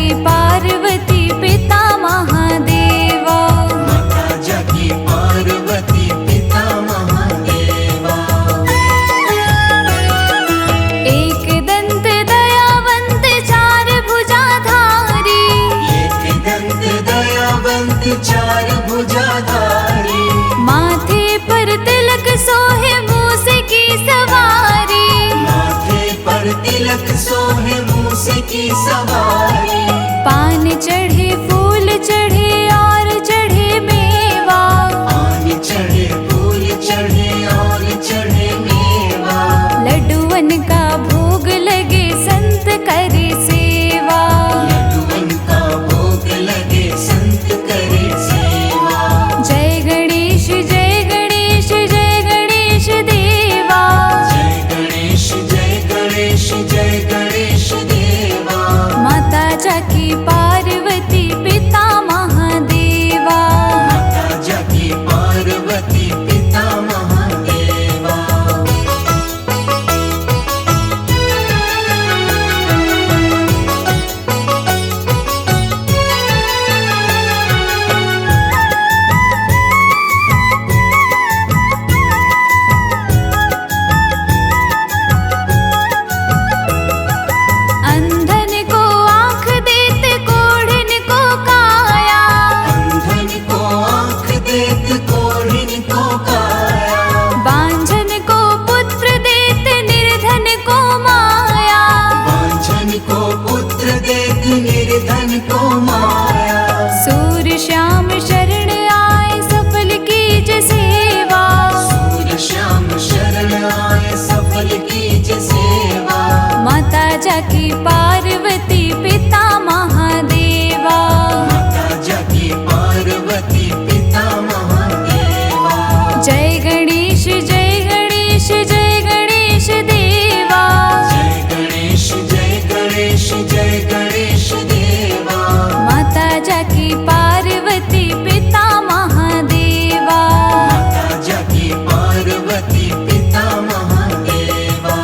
जाकी पार्वती पिता महादेवा। माता जाकी पार्वती पिता महादेवा। एक दंत दयावंत चार भुजाधारी। एक दंत दयावंत चार भुजाधारी। माथे पर तिलक सोहे मूस की सवारी। माथे पर तिलक सोहे मूस की सवारी। पान चढ़े फूल चढ़े और चढ़े मेवा। पान चढ़े फूल चढ़े और चढ़े मेवा। लड्डुअन का भोग लगे संत करे सेवा। लड्डुअन का भोग लगे संत करे सेवा। जय गणेश जय गणेश जय गणेश देवा। जय गणेश जय गणेश जय गणेश देवा। माता जाकी पार्वती पिता महादेवा। माता जाकी पार्वती पिता महादेवा। अंधन को आँख देते कोढ़िन को काया। अंधन को आँख देत कोढ़िन को काया। बांझन को पुत्र देते निर्धन को माया। वांछन को पुत्र देत निर्धन को माया। सूर्य श्याम शरण आए सफल कीज सेवा। सूर्य श्याम शरण आए सफल कीज सेवा। माता जाकी पार्वती पिता महादेवा। माता जाकी पार्वती पिता महादेवा। जय गणेश जय गणेश जय गणेश देवा। जय गणेश जय गणेश जय गणेश देवा। माता जाकी पार्वती पिता महादेवा। माता जाकी पार्वती पिता महादेवा।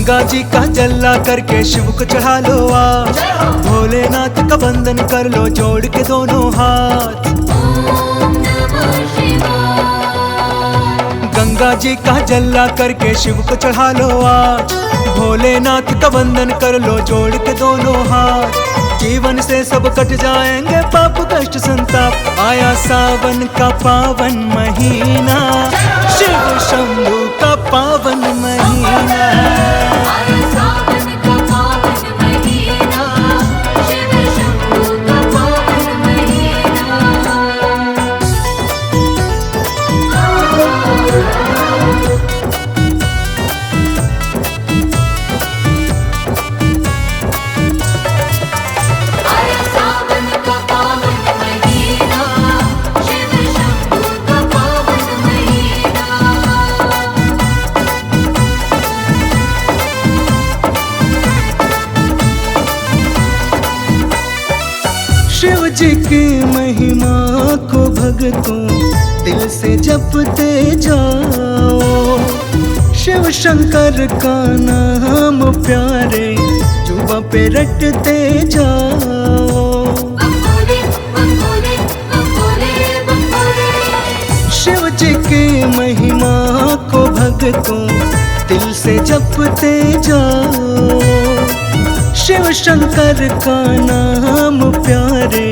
गंगा जी का जल्ला करके शिव को चढ़ा लो आज, भोलेनाथ का वंदन कर लो जोड़ के दोनों हाथ। ओम नमः शिवाय। गंगा जी का जल्ला करके शिव को चढ़ा लो आज, भोलेनाथ का वंदन कर लो जोड़ के दोनों हाथ। जीवन से सब कट जाएंगे पाप कष्ट संताप, आया सावन का पावन महीना, शिव शंभू का पावन महीना। आया सावन का पावन महीना, शिव शंभू का पावन महीना। आया सावन का पावन महीना, शिव शंभू का पावन महीना। शिव जी की महिमा को भक्तों दिल से जपते जाओ, शिव शंकर का नाम प्यारे जुबा पे रटते जाओ। बम भोले, बम भोले, बम भोले, बम भोले। शिव जी की महिमा को भक्तों दिल से जपते जाओ, शिव शंकर का नाम प्यारे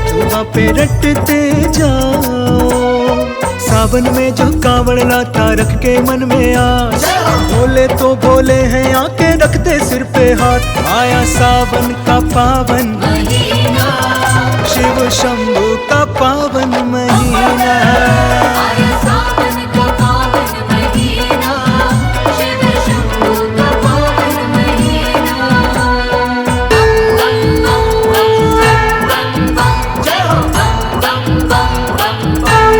जुबा पे रटते जाओ। सावन में जो कावड़ लाता रख के मन में आस, भोले तो भोले हैं आके रखते सिर पे हाथ। आया सावन का पावन महीना, शिव शंभू का पावन महीना। आया सावन का पावन महीना, शिव शंभू का पावन महीना। बम बम बम बम बम, जय हो बम बम बम बम बम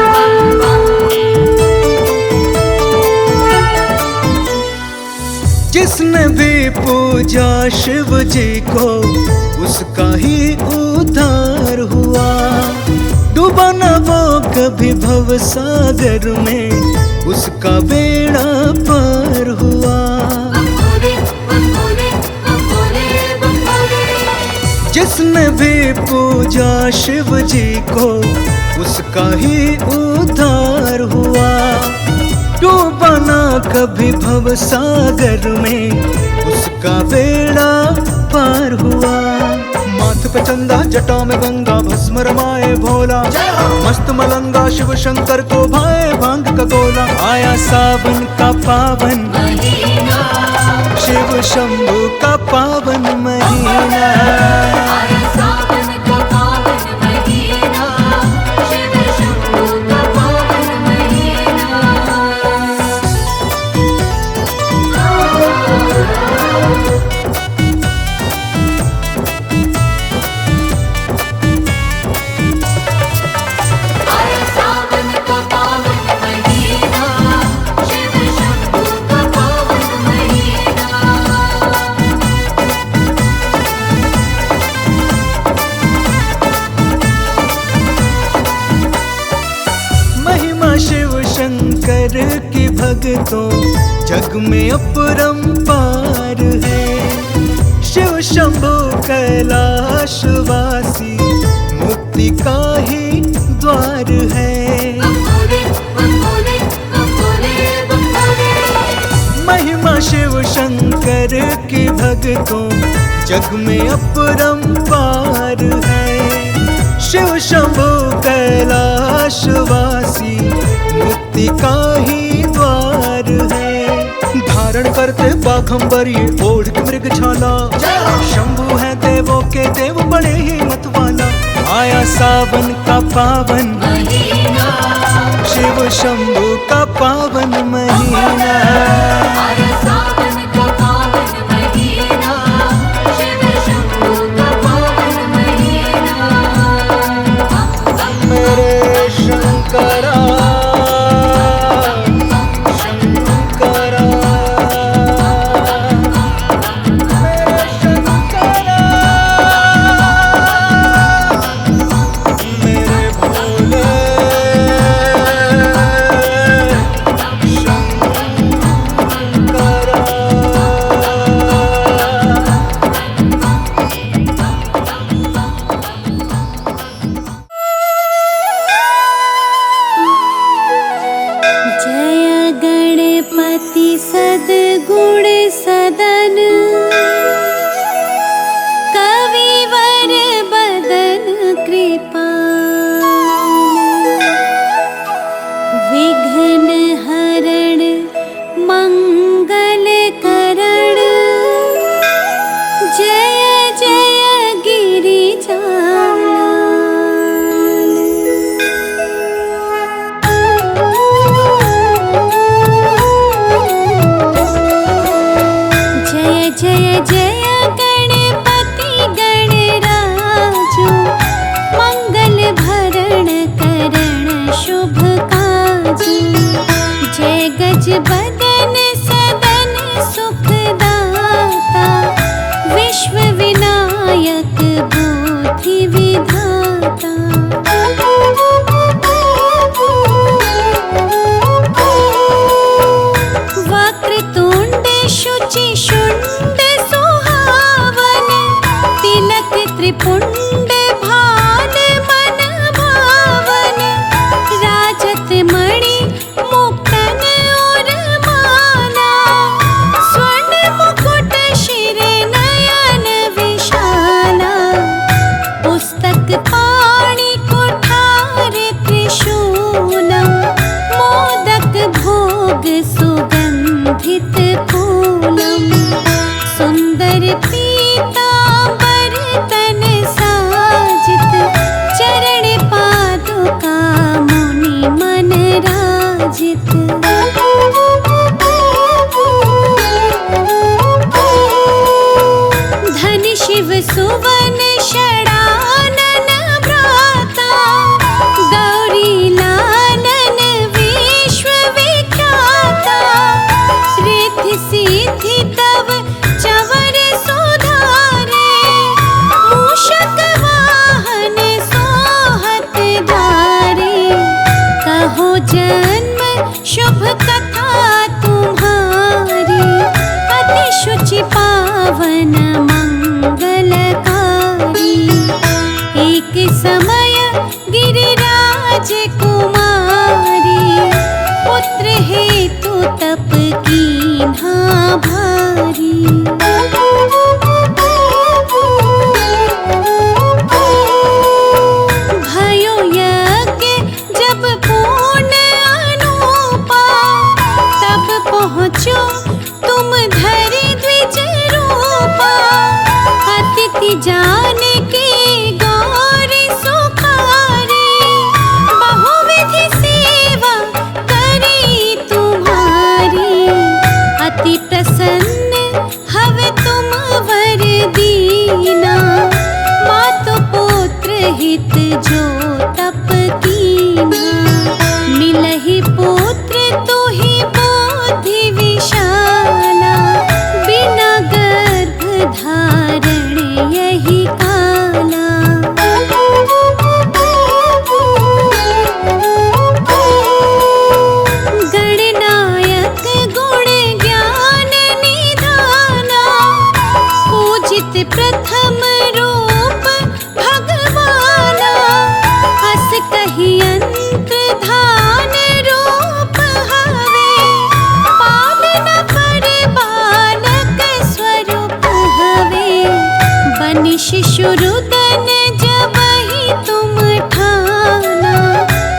बम। जिसने भी पूजा शिव जी को उसका ही उद्धार हुआ, डूबा न वो कभी भव सागर में उसका बेड़ा पार हुआ। बम भोले, बम भोले, बम भोले, बम भोले। जिसने भी पूजा शिव जी को उसका ही उद्धार हुआ, डूबा न कभी भव सागर में उसका बेड़ा पार हुआ। माथ पे चंदा जटा में गंगा भस्म रमाए भोला, मस्त मलंगा शिव शंकर को भाए भांग का गोला। आया सावन का पावन महीना, शिव शंभू का पावन महीना। आया सावन का पावन महीना, शिव शंभू का पावन महीना। आया सावन का पावन महीना, शिव शंभू का पावन महीना। महिमा शिव शंकर की भक्तों जग में अपरंपार है, शिव शंभु कैलाशवासी मुक्ति का ही द्वार है। बम भोले, बम भोले, बम भोले, बम भोले। महिमा शिव शंकर की भक्तों जग में अपरंपार है, शिव शंभु कैलाशवासी मुक्ति का ही द्वार है। धारण करते बाघंबर ये ओढ़ के मृग छाला, शंभु है देवों के देव बड़े ही मत वाला। आया सावन का पावन महीना, शिव शंभु का पावन महीना। आया सावन का पावन महीना, शिव शंभू का पावन महीना। बम बम मेरे शंकरा शंकरा, मेरे शंकरा, मेरे भोले शंकरा। गणपति सद्गुण सदन कविवर बदन कृपाल विघ्न हरण मंगल करण जय जय गिरिजालाल। जय जय जय गणपति गणराजो मंगल भरण करण शुभ काजो। जय गज बदन सदन सुखदाता विश्व विनायक बुद्धि विधाता। वक्रतुंड शुचि शुंड सुहावन तिलक त्रिपुंड भाल मन भावन। राजत मणि मुक्तन और माला स्वर्ण मुकुट शिर नयन विशाला। पुस्तक पाणि कुठार त्रिशूलम मोदक भोग सुगंधित फूलम। सुंदर पीतांबर तन साजित चरण पादुका मुनि मन राजित। धन शिव सुवन षडानन भ्राता गौरी लालन विश्व विख्याता। रिद्धि सिद्धि तव चवर सुधारे मूषक वाहन सोहत धारे। कहो जन्म शुभ कथा तुम्हारी अति शुचि पावन मंगलकारी। एक समय गिरिराज कुमारी पुत्र हेतु तप कीन्हा भारी। भयो यज्ञ जब पूर्ण अनूपा तब पहुँचो तुम धरि द्विज रूपा। अतिथि जान के गौरी सुखारी बहुविधि सेवा करी तुम्हारी। अति प्रसन्न हवे तुम वर दीना मातु पुत्र हित जो तप कीना। मिलहि पुत्र तुहि बुद्धि विशाला बिना गर्भ धारण यही काला। गणनायक गुण ज्ञान निधाना पूजित प्रथम रूप भगवाना। अस कहि अंत धान रूप हवे पालन पर बालक स्वरूप हवे। बनि शिशु रुदन जबहि तुम ठाना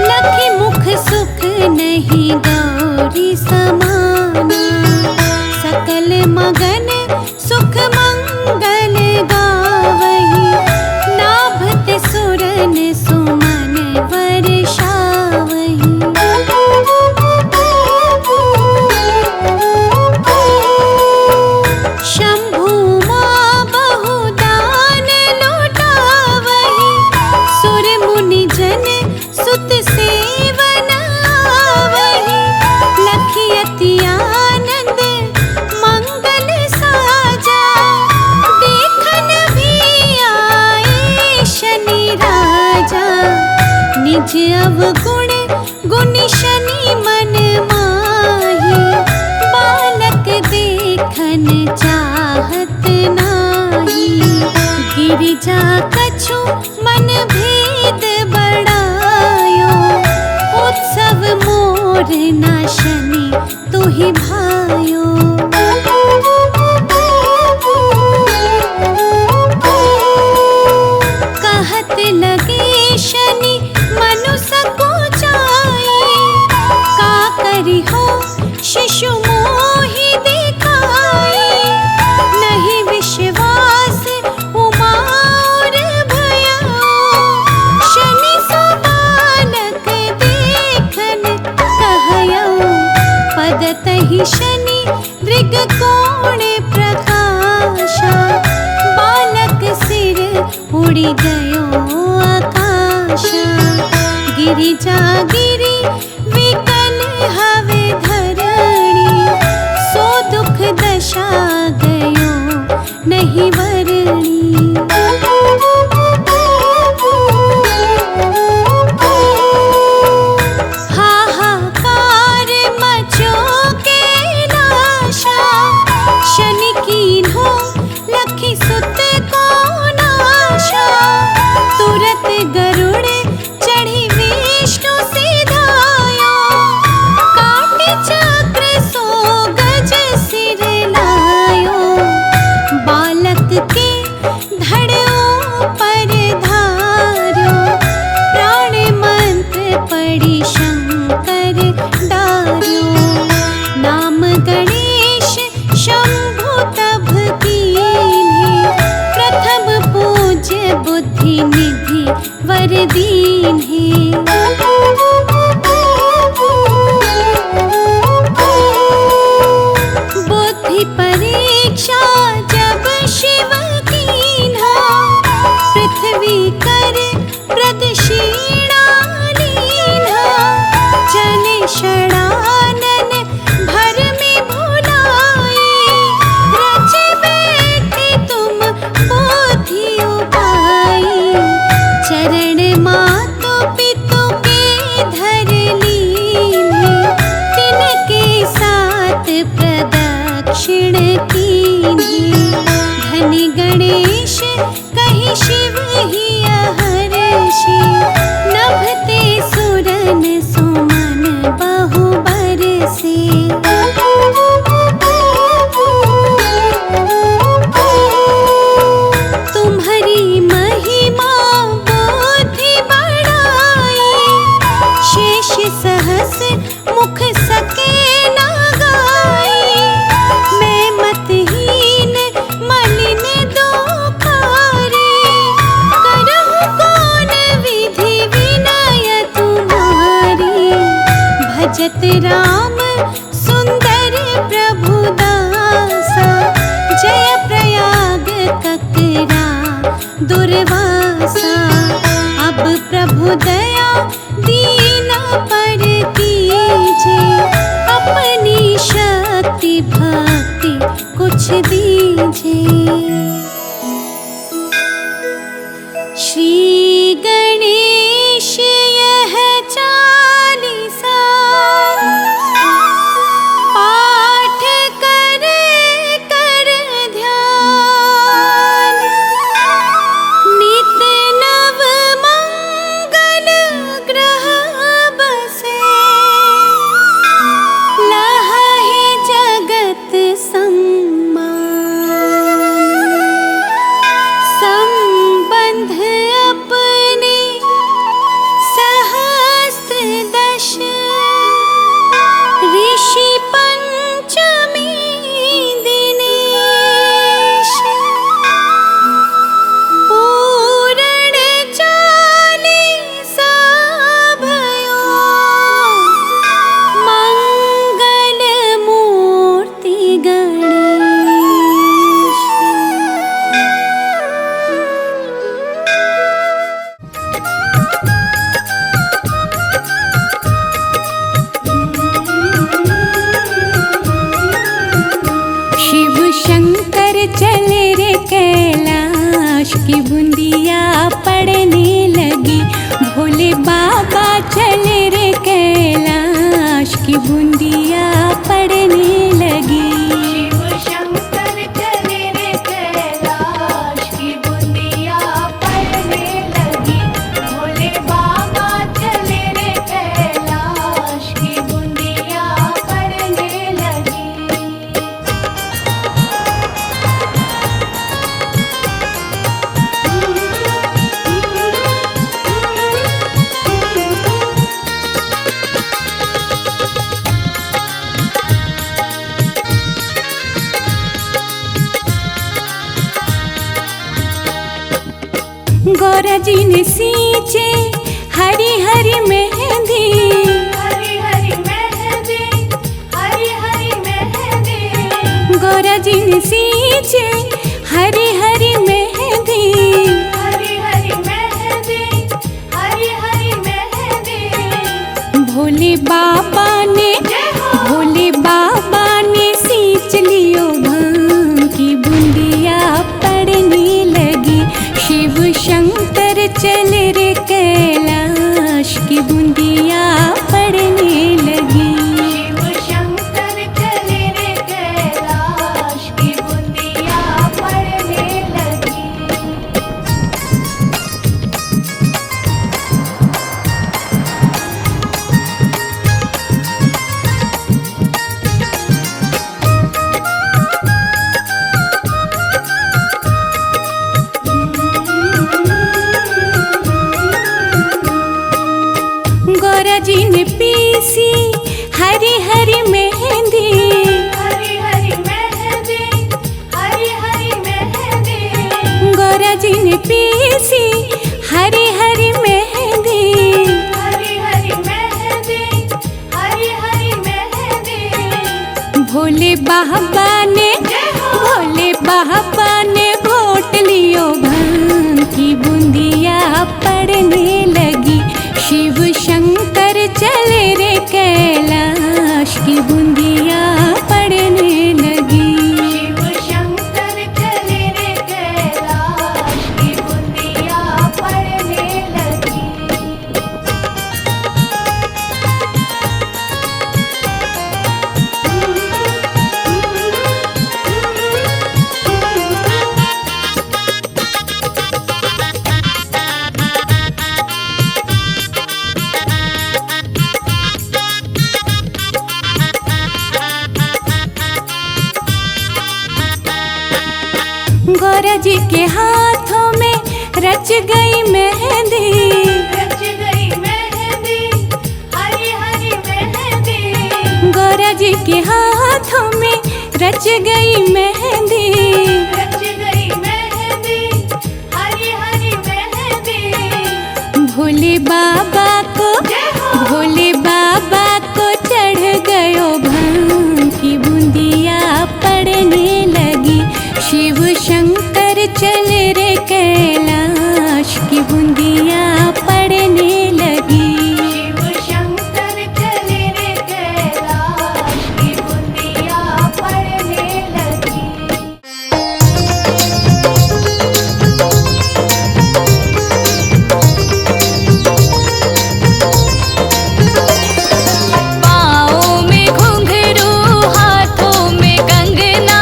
लखि मुख सुख नहीं गौरी समाना। सकल मगन सुख मंगल गावहि नाभत सुरन सुमन वर्षावहि। शंभु मां बहुदान लुटावहि सुर मुनि जन सुत सेवन आवहि। लखि अति आनंद मंगल साजा देखन भी आए शनि राजा। निज अवगुण गुण शनि मन माही बालक देखन चाहत नाही। गिरिजा कछु मन भेद बड़ायो उत्सव मोर नाशनी तुहि भा शिशु मोहि दिखाई, नहीं विश्वास उमा और भयो, शनि सो बालक देखन कहयो, पदतहि शनि मृग कोण प्रकाशा, बालक सिर उड़ी गयो आकाशा, गिरिजा गिरी विकल हवे धरणी, सो दुख दशा गयो नहीं वरणी। हाहाकार मचो के नाशा, शनि कीन्हो लखी सुत को नाशा, तुरत गरुड़ चढ़ी विष्णु सिधायो, काटे चक्र सो गज सिर लायो, बालक के धड़ों पर धारो, प्राण मंत्र पढ़ी शंकर डार्यो, नाम गणेश शंभु तब कीन्हे, प्रथम पूज्य बुद्धि निधि वर दीन्हे। बुद्धि परीक्षा जब शिव कीन्हा, पृथ्वी कर प्रदक्षिणा लीन्हा, चले षडानन भर में भुलाए, रचे बैठे तुम बोधि उपाय, चरण मातु पितु के धर लीन्हे, तिनके साथ प्रदक्षिण कीन्हे, धनि गणेश कहि शिव ही हर्षि, नभते सुरन सुमन बहु बरसे। तुम्हारी महिमा बुद्धि बढ़ाई, शेष सहस मुख सके न गाई, मैं मतहीन मलिन दोखारी, करहु कौन विधि विनय तुम्हारी, भजत राम सुंदर प्रभु दासा, जय प्रयाग ककरा दुर्वासा, अब प्रभु दया दीना पर कीजे, अपनी शक्ति भक्ति कुछ दीजे। श्री गणेश यह चालीसा, पाठ करे कर ध्यान, नित नव मंगल ग्रह बसे, लहहि जगत सम्मान, संबंध अपने सहस्त्र दश, ऋषि पंचमी दिनेश, पूरण चालीसा भयो, मंगल मूर्ति गणेश। शिव शंकर चले रे कैलाश की बूंदिया पड़ने लगी, भोले बाबा चले रे कैलाश की बूंदिया पड़ने लगी। शिव शंकर चले रे कैलाश की बूंदिया पड़ने लगी, भोले बाबा चले रे कैलाश की बूंदिया पड़ने लगी। गौरा जी ने सींचे हरी हरी मेहंदी, हरी हरी मेहंदी, हरी हरी मेहंदी, गौरा जी ने सींचे हरी हरी मेहंदी। हरी हरी मेहंदी, हरी हरी मेहंदी। भोले बाबा ने भोले बाबा ने सींच लियो भांग की बूंदिया पड़ने लगी। शिव शंकर चले रे कैलाश की बूंदिया पड़ने लगी। शिव शंकर चले रे कैलाश की बूंदिया पड़ने लगी। गौरा जी ने पीसी हरी हरी मेहंदी, हरी हरी मेहंदी, हरी हरी मेहंदी, गौरा जी ने पीसी हरी हरी मेहंदी। हरी हरी मेहंदी, हरी हरी मेहंदी। भोले बाबा ने घोट लियो भांग की बूंदिया पड़ने लगी। शिव शंकर चले रे कैलाश की बूंदिया पड़ने लगी। शिव शंकर चले रे कैलाश की बूंदिया पड़ने लगी। गौरा जी के हाथों में रच गई मेहंदी, रच गई मेहंदी, हरी हरी मेहंदी, गौरा जी के हाथों में रच गई मेहंदी। रच गई मेहंदी, हरी हरी मेहंदी। भोले बाबा को चढ़ गयो भांग की बूंदिया पड़ने लगी। शिव शंकर चले रे कैलाश की बूंदिया पड़ने लगी। शिव शंकर चले रे कैलाश की बूंदिया पड़ने लगी। पाँव में घुंघरू हाथों में कंगना,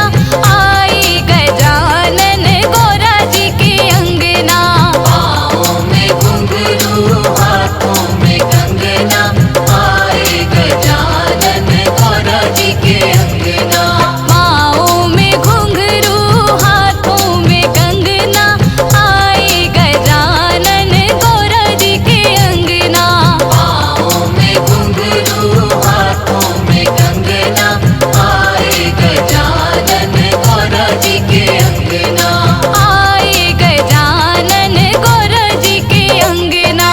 आई गजानन गौरा जी के अंगना। पाँव में घुंघरू हाथों में कंगना, आए गजानन गौरा जी के अंगना। पाँव में घुंघरू हाथों में कंगना, आई गजानन गौरा जी के अंगना। पाँव में घुंघरू हाथों में कंगना, आए गजानन गौरा जी के अंगना। आए गजानन गौरा जी के अंगना।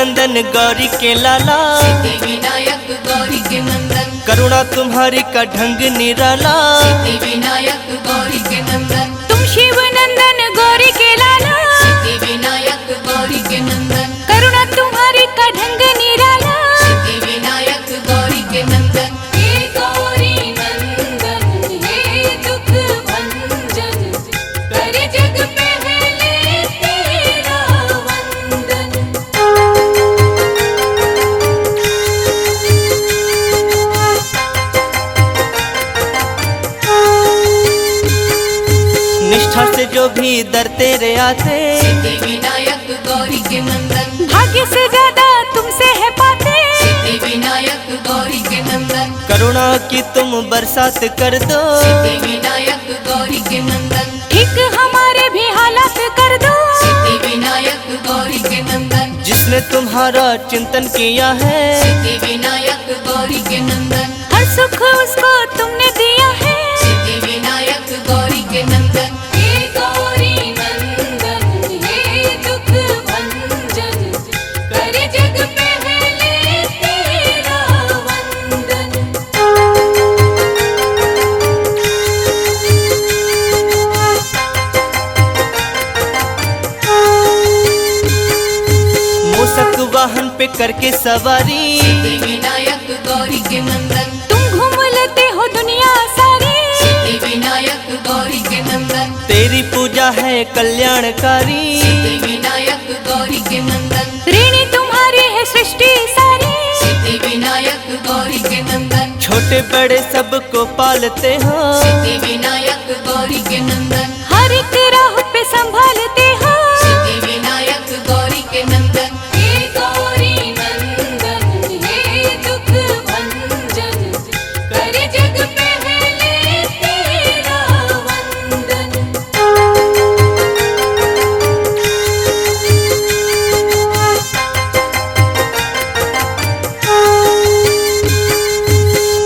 नंदन गौरी के लाला, सिद्धि विनायक गौरी के नंदन, करुणा तुम्हारी का ढंग निराला। सिद्धि विनायक गौरी के नंदन, तुम शिव नंदन गौरी के लाला, सिद्धि विनायक गौरी के नंदन, करुणा तुम्हारी का ढंग निराला। सिद्धि विनायक गौरी के नंदन, हे गौरी नंदन हे दुख भंजन, कर जग पहले तेरा वंदन। निष्ठा से जो भी दर तेरे आते, सिद्धि विनायक गौरी के नंदन, भाग्य से ज्यादा तुमसे है पाते। सिद्धि विनायक गौरी के नंदन, करुणा की तुम बरसात कर दो। सिद्धि विनायक गौरी के नंदन, ठीक हमारे भी हालात कर दो। सिद्धि विनायक गौरी के नंदन, जिसने तुम्हारा चिंतन किया है, सिद्धि विनायक गौरी के नंदन, हर सुख उसको तुमने दिया है। सिद्धि विनायक गौरी के नंदन, हे गौरी नंदन हे दुख भंजन, कर जग पहले तेरा वंदन। मूसक वाहन पे करके सवारी, सिद्धि विनायक गौरी के नंदन, तुम घूम लेते हो दुनिया सारी। सिद्धि विनायक गौरी के नंदन, तेरी पूजा है कल्याणकारी। सिद्धि विनायक गौरी के नंदन, ऋणी तुम्हारी है सृष्टि सारी। सिद्धि विनायक गौरी के नंदन, छोटे बड़े सबको पालते हो। सिद्धि विनायक गौरी के नंदन, हर एक राह पे संभालते हो। सिद्धि विनायक गौरी के नंदन, हे गौरी नंदन हे दुख भंजन, कर जग पहले तेरा वंदन।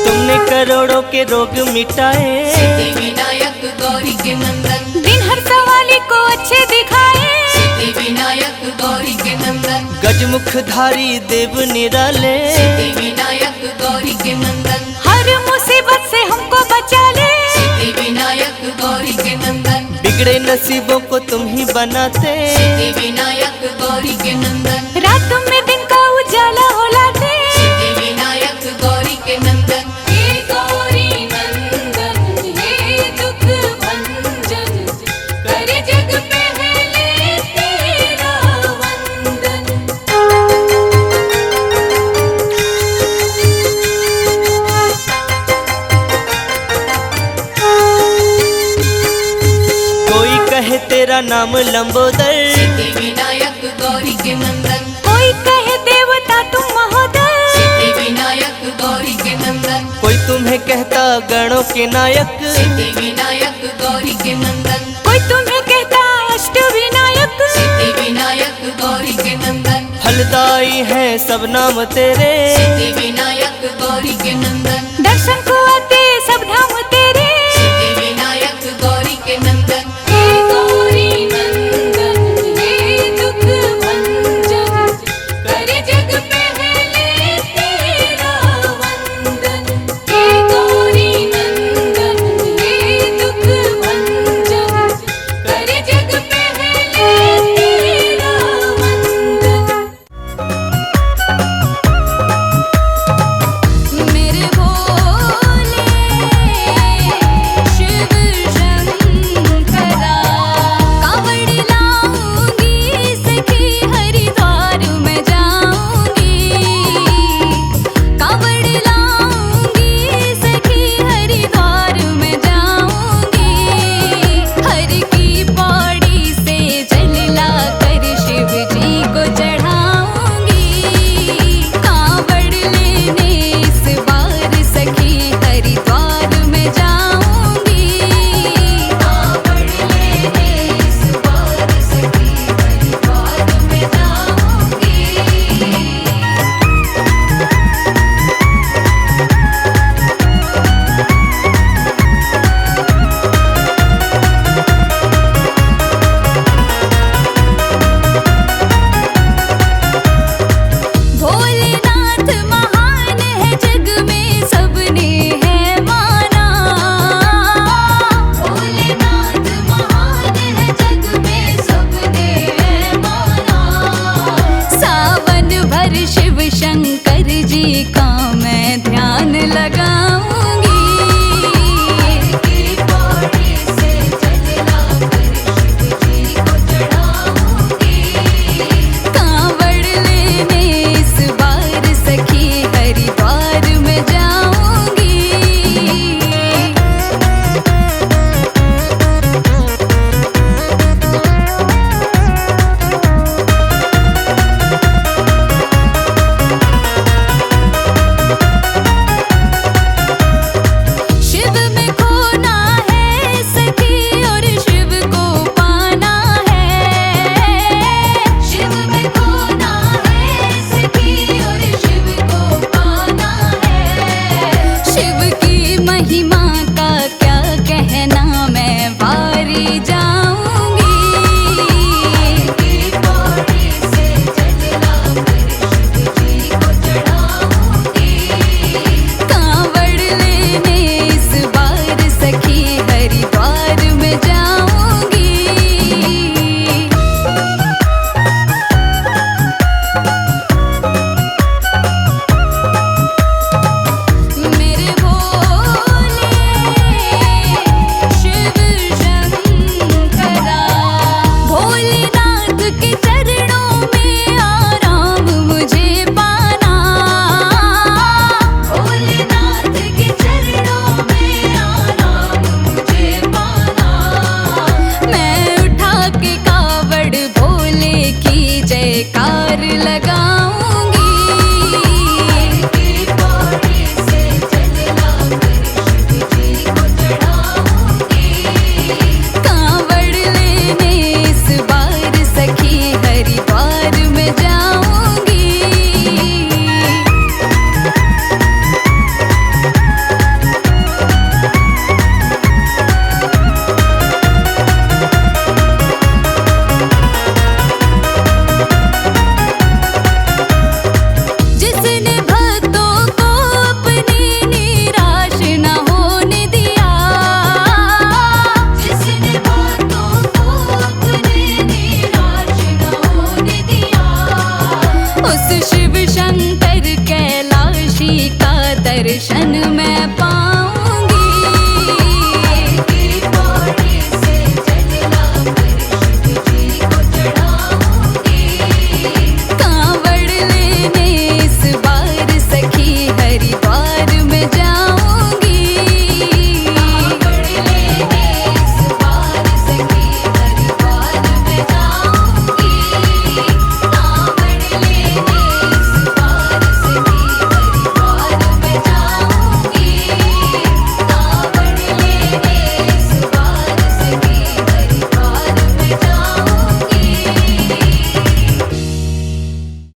तुमने करोड़ों के रोग मिटाए, सिद्धि विनायक गौरी के नंदन, दिन हर सवाली को अच्छे दिखाए। सिद्धि विनायक गौरी के नंदन, गजमुखधारी देव निराले। सिद्धि विनायक गौरी के नंदन, हर मुसीबत से हमको बचा ले। सिद्धि विनायक गौरी के नंदन, बिगड़े नसीबों को तुम ही बनाते। सिद्धि विनायक गौरी के नंदन, रात में दिन का उजाला हो लाते। सिद्धि विनायक गौरी के नंदन, हे गौरी नंदन हे दुख भंजन, कर जग पहले तेरा वंदन। कोई कहे तेरा नाम लंबोदर, सिद्धि विनायक गौरी के नंदन, कोई कहे देवता तुम महोदय। सिद्धि विनायक गौरी के नंदन, कोई तुम्हें कहता गणों के नायक। सिद्धि विनायक गौरी के नंदन, कोई तुम्हें कहता अष्ट विनायक। सिद्धि विनायक गौरी के नंदन, फलदाई है सब नाम तेरे। सिद्धि विनायक गौरी के नंदन, दर्शन को आते सब धाम तेरे।